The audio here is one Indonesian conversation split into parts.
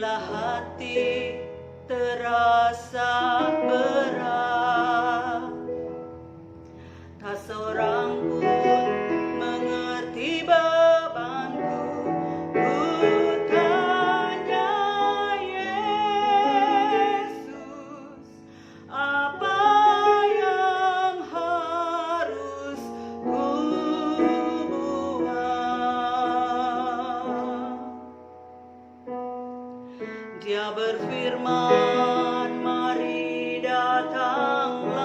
Bila hati terasa berat, tak seorang pun mengerti bebanku. Ku tanya Yesus, apa yang harus ku buat? Dia berfirman, mari datanglah.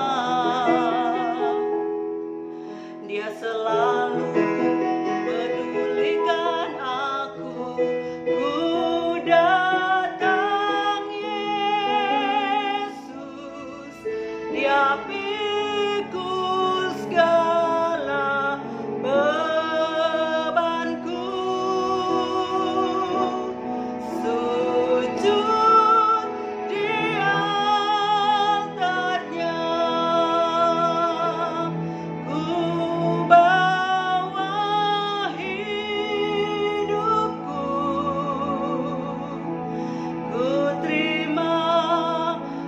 Dia selalu pedulikan aku. Ku datang Yesus, Dia pikul segala bebanku. Sujud di altarnya, ku bawa hidupku. Ku terima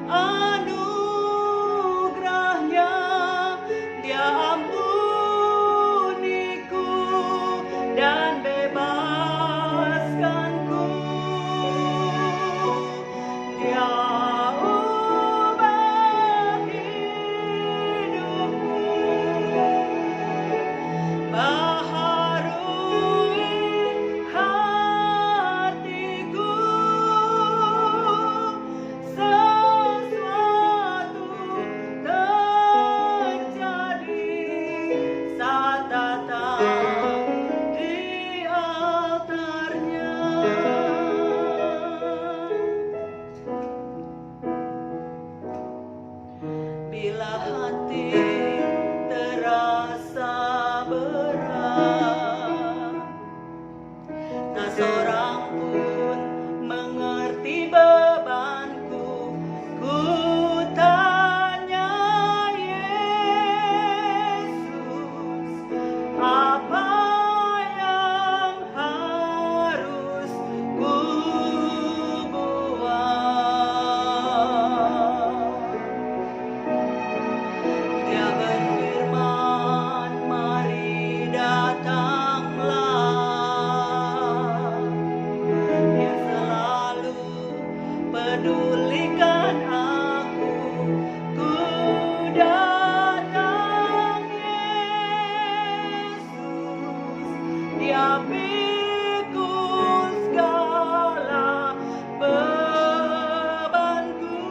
anugerahnya, Dia ampuniku dan bebaskanku. Dia ubah hidupku, baharui hatiku. Sesuatu terjadi saat datang di altarnya. Bila hati terasa berat, tak seorang pun mengerti bebanku. Ku tanya Yesus, apa yang harus ku buat? Dia berfirman, mari datanglah. Dia selalu pedulikan aku. Ku datang Yesus, Dia pikul segala bebanku.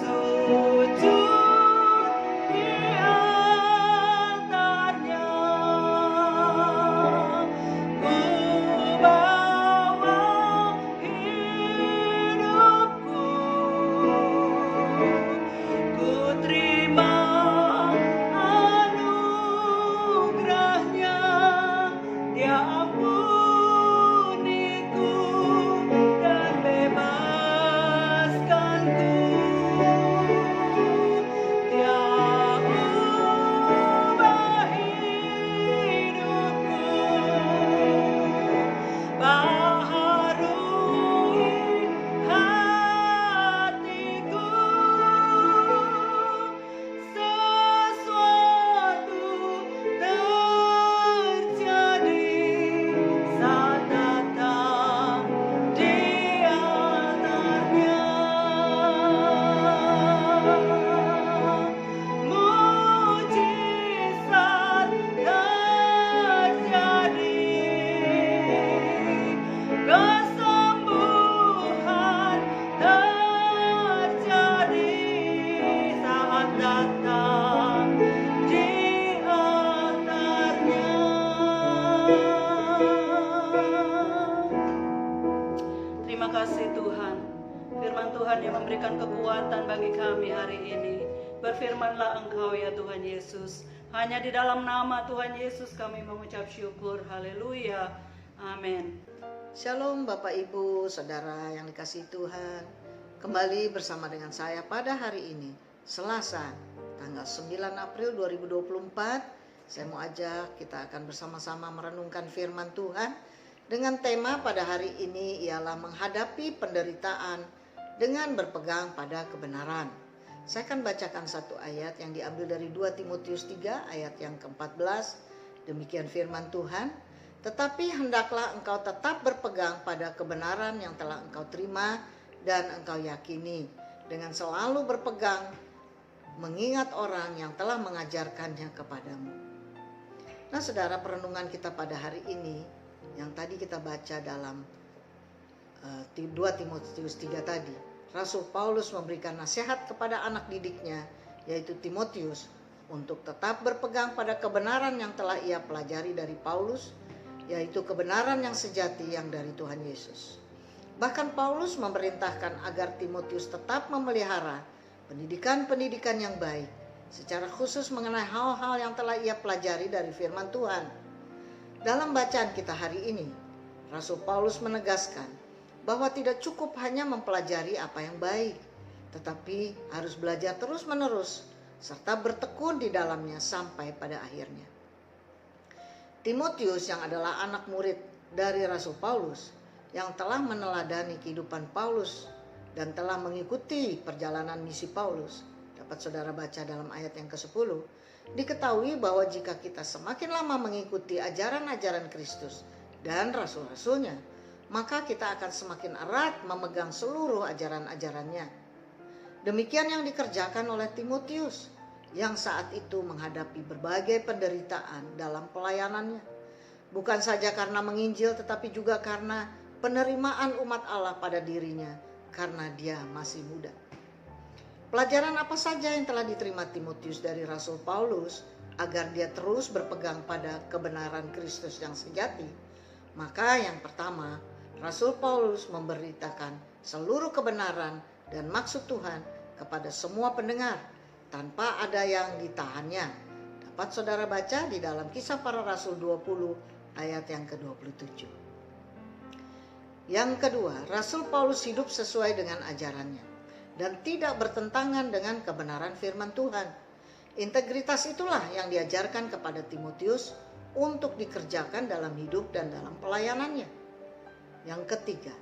Sujud di altarnya, ku bawa hidupku. Ku terima anugerahnya, Dia ampuniku dan bebaskanku. Dia ubah hidupku, baharui hatiku. Sesuatu terjadi saat datang di altarnya. Mujizat terjadi, kesembuhan terjadi saat datang di altarnya. Terima kasih Tuhan, firman Tuhan yang memberikan kekuatan bagi kami hari ini. Berfirmanlah Engkau ya Tuhan Yesus. Hanya di dalam nama Tuhan Yesus kami mengucap syukur. Haleluya. Amin. Shalom Bapak Ibu, Saudara yang dikasihi Tuhan. Kembali bersama dengan saya pada hari ini, Selasa, tanggal 9 April 2024. Saya mau ajak kita akan bersama-sama merenungkan firman Tuhan dengan tema pada hari ini ialah menghadapi penderitaan dengan berpegang pada kebenaran. Saya akan bacakan satu ayat yang diambil dari 2 Timotius 3 ayat yang ke-14. Demikian firman Tuhan, tetapi hendaklah engkau tetap berpegang pada kebenaran yang telah engkau terima dan engkau yakini, dengan selalu berpegang mengingat orang yang telah mengajarkannya kepadamu. Nah saudara, perenungan kita pada hari ini yang tadi kita baca dalam 2 Timotius 3 tadi, Rasul Paulus memberikan nasihat kepada anak didiknya yaitu Timotius untuk tetap berpegang pada kebenaran yang telah ia pelajari dari Paulus, yaitu kebenaran yang sejati yang dari Tuhan Yesus. Bahkan Paulus memerintahkan agar Timotius tetap memelihara pendidikan-pendidikan yang baik, secara khusus mengenai hal-hal yang telah ia pelajari dari firman Tuhan. Dalam bacaan kita hari ini, Rasul Paulus menegaskan bahwa tidak cukup hanya mempelajari apa yang baik, tetapi harus belajar terus-menerus serta bertekun di dalamnya sampai pada akhirnya. Timotius yang adalah anak murid dari Rasul Paulus, yang telah meneladani kehidupan Paulus dan telah mengikuti perjalanan misi Paulus, dapat saudara baca dalam ayat yang ke-10, diketahui bahwa jika kita semakin lama mengikuti ajaran-ajaran Kristus dan rasul-rasulnya, maka kita akan semakin erat memegang seluruh ajaran-ajarannya. Demikian yang dikerjakan oleh Timotius yang saat itu menghadapi berbagai penderitaan dalam pelayanannya. Bukan saja karena menginjil, tetapi juga karena penerimaan umat Allah pada dirinya karena dia masih muda. Pelajaran apa saja yang telah diterima Timotius dari Rasul Paulus agar dia terus berpegang pada kebenaran Kristus yang sejati? Maka yang pertama, Rasul Paulus memberitakan seluruh kebenaran dan maksud Tuhan kepada semua pendengar tanpa ada yang ditahannya. Dapat saudara baca di dalam Kisah Para Rasul 20 ayat yang ke-27. Yang kedua, Rasul Paulus hidup sesuai dengan ajarannya dan tidak bertentangan dengan kebenaran firman Tuhan. Integritas itulah yang diajarkan kepada Timotius untuk dikerjakan dalam hidup dan dalam pelayanannya. Yang ketiga,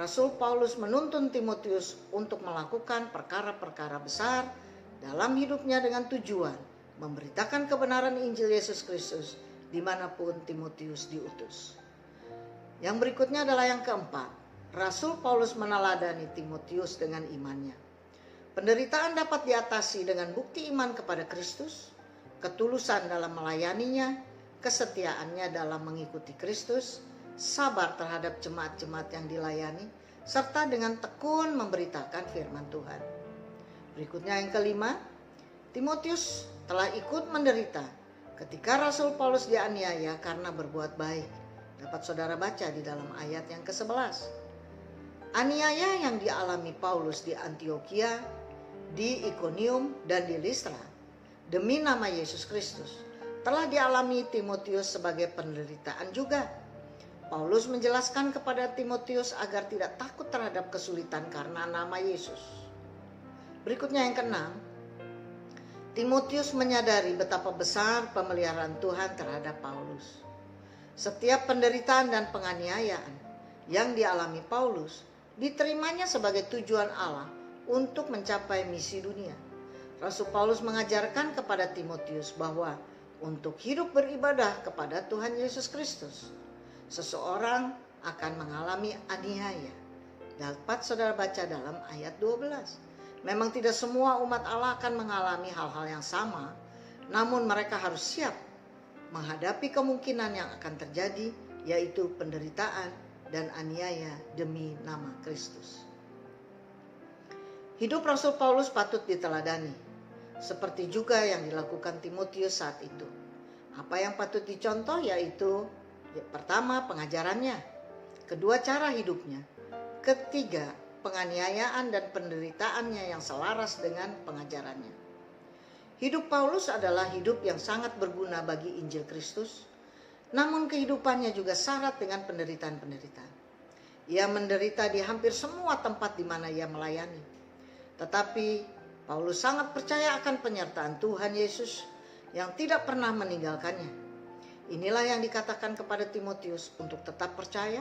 Rasul Paulus menuntun Timotius untuk melakukan perkara-perkara besar dalam hidupnya dengan tujuan memberitakan kebenaran Injil Yesus Kristus dimanapun Timotius diutus. Yang berikutnya adalah yang keempat, Rasul Paulus meneladani Timotius dengan imannya. Penderitaan dapat diatasi dengan bukti iman kepada Kristus, ketulusan dalam melayaninya, kesetiaannya dalam mengikuti Kristus, sabar terhadap jemaat-jemaat yang dilayani, serta dengan tekun memberitakan firman Tuhan. Berikutnya yang kelima, Timotius telah ikut menderita ketika Rasul Paulus dianiaya karena berbuat baik. Dapat saudara baca di dalam ayat yang ke-11. Aniaya yang dialami Paulus di Antiokhia, di Ikonium, dan di Listra demi nama Yesus Kristus telah dialami Timotius sebagai penderitaan juga. Paulus menjelaskan kepada Timotius agar tidak takut terhadap kesulitan karena nama Yesus. Berikutnya yang keenam, Timotius menyadari betapa besar pemeliharaan Tuhan terhadap Paulus. Setiap penderitaan dan penganiayaan yang dialami Paulus diterimanya sebagai tujuan Allah untuk mencapai misi dunia. Rasul Paulus mengajarkan kepada Timotius bahwa untuk hidup beribadah kepada Tuhan Yesus Kristus, seseorang akan mengalami aniaya. Dapat saudara baca dalam ayat 12. Memang tidak semua umat Allah akan mengalami hal-hal yang sama, namun mereka harus siap menghadapi kemungkinan yang akan terjadi, yaitu penderitaan dan aniaya demi nama Kristus. Hidup Rasul Paulus patut diteladani, seperti juga yang dilakukan Timotius saat itu. Apa yang patut dicontoh yaitu pertama, pengajarannya. Kedua, cara hidupnya. Ketiga, penganiayaan dan penderitaannya yang selaras dengan pengajarannya. Hidup Paulus adalah hidup yang sangat berguna bagi Injil Kristus, namun kehidupannya juga syarat dengan penderitaan-penderitaan. Ia menderita di hampir semua tempat di mana ia melayani. Tetapi Paulus sangat percaya akan penyertaan Tuhan Yesus yang tidak pernah meninggalkannya. Inilah yang dikatakan kepada Timotius untuk tetap percaya,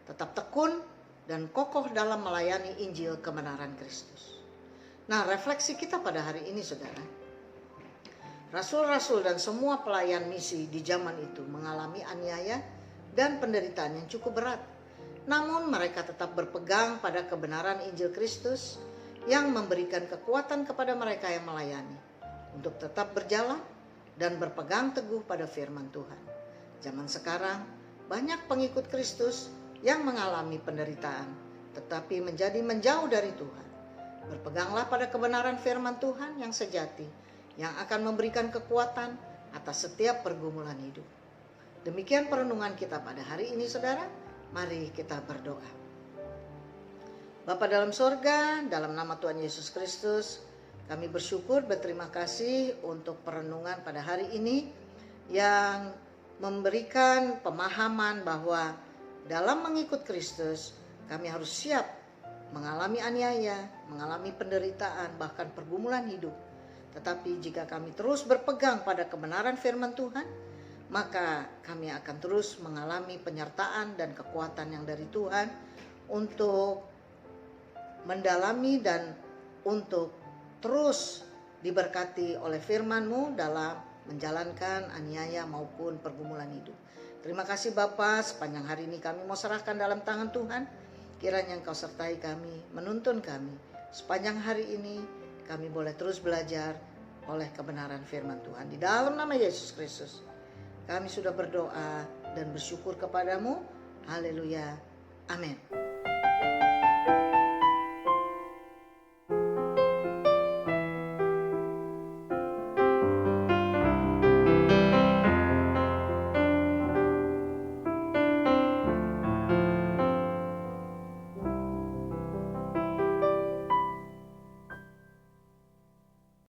tetap tekun, dan kokoh dalam melayani Injil kebenaran Kristus. Nah, refleksi kita pada hari ini, saudara. Rasul-rasul dan semua pelayan misi di zaman itu mengalami aniaya dan penderitaan yang cukup berat. Namun mereka tetap berpegang pada kebenaran Injil Kristus yang memberikan kekuatan kepada mereka yang melayani untuk tetap berjalan dan berpegang teguh pada firman Tuhan. Zaman sekarang banyak pengikut Kristus yang mengalami penderitaan tetapi menjadi menjauh dari Tuhan. Berpeganglah pada kebenaran firman Tuhan yang sejati, yang akan memberikan kekuatan atas setiap pergumulan hidup. Demikian perenungan kita pada hari ini, saudara. Mari kita berdoa. Bapa dalam sorga, dalam nama Tuhan Yesus Kristus, kami bersyukur, berterima kasih untuk perenungan pada hari ini yang memberikan pemahaman bahwa dalam mengikut Kristus, kami harus siap mengalami aniaya, mengalami penderitaan, bahkan pergumulan hidup. Tetapi jika kami terus berpegang pada kebenaran firman Tuhan, maka kami akan terus mengalami penyertaan dan kekuatan yang dari Tuhan untuk mendalami dan untuk terus diberkati oleh firman-Mu dalam menjalankan aniaya maupun pergumulan hidup. Terima kasih Bapa, sepanjang hari ini kami mau serahkan dalam tangan Tuhan. Kiranya Engkau sertai kami, menuntun kami. Sepanjang hari ini kami boleh terus belajar oleh kebenaran firman Tuhan. Di dalam nama Yesus Kristus kami sudah berdoa dan bersyukur kepadamu. Haleluya. Amin.